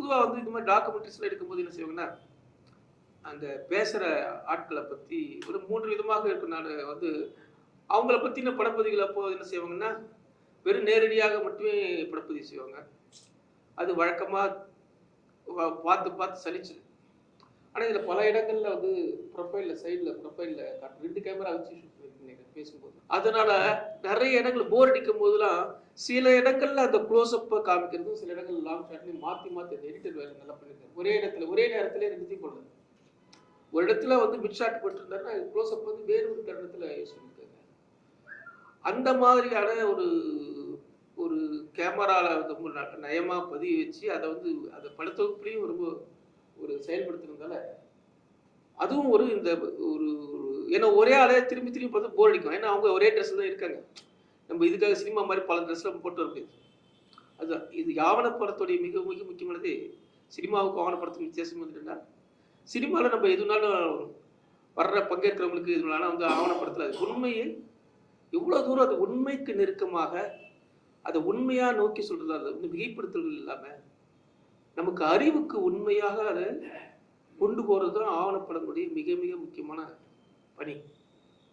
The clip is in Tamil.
பொதுவாக வந்து இந்த மாதிரி டாக்குமெண்ட்ரிஸ்லாம் எடுக்கும்போது என்ன செய்வாங்கன்னா அந்த பேசுகிற ஆட்களை பற்றி ஒரு 3 விதமாக இருக்கும். நான் வந்து அவங்கள பற்றின படப்பதிவுகள் அப்போ என்ன செய்வாங்கன்னா வெறும் நேரடியாக மட்டுமே படப்பதிவு செய்வாங்க. அது வழக்கமாக பார்த்து பார்த்து சலிச்சுது. ஆனா இதுல பல இடங்கள்ல வந்து ப்ரொஃபைல்ல 2 கேமரா வச்சு ஷூட் பண்ணிருக்கீங்க பேசும்போது. அதனால நெறைய இடங்கள்ல போர் அடிக்கும் போதெல்லாம் சில இடங்கள்ல அந்த க்ளோஸ் அப்ப காமிக்கிறதும், சில இடங்கள்ல லாங் ஷாட்லயும் மாத்தி அந்த எடிட்டர் வேலை நல்லா பண்ணிருக்காரு. ஒரே நேரத்துல 2த்தையும் போடல. ஒரு இடத்துல வந்து மிட் ஷாட் போட்டிருந்தாருன்னா க்ளோஸ் அப் வந்து வேறு ஒரு தருணத்துல யூஸ் பண்ணிருக்காங்க. அந்த மாதிரியான ஒரு ஒரு கேமரால வந்து நயமா பதிய வச்சு அதை வந்து அந்த படத்தொகுப்புலையும் ரொம்ப ஒரு செயல்படுத்துறதுனால அதுவும் ஒரு இந்த ஒரு ஏன்னா ஒரே ஆளே திரும்பி திரும்பி பார்த்து போர் அடிக்கும். ஏன்னா அவங்க ஒரே ட்ரெஸ் தான் இருக்காங்க. நம்ம இதுக்காக சினிமா மாதிரி பல ட்ரெஸ்லாம் போட்டு வர முடியாது. அதுதான் இது ஆவணப்படத்துடைய மிக மிக முக்கியமானது. சினிமாவுக்கும் ஆவணப்படத்துக்கும் வித்தியாசம் வந்துட்டுன்னா சினிமாவில் நம்ம எதுனாலும் வர்ற பங்கேற்கிறவங்களுக்கு எதுனாலும் வந்து ஆவணப்படத்தில் அது உண்மையை எவ்வளோ தூரம் அது உண்மைக்கு நெருக்கமாக அதை உண்மையாக நோக்கி சொல்றது, அதை வந்து மிகைப்படுத்தல்கள் இல்லாமல் நமக்கு அறிவுக்கு உண்மையாக அதை கொண்டு போகிறது தான் ஆவணப்படங்களுடைய மிக மிக முக்கியமான பணி.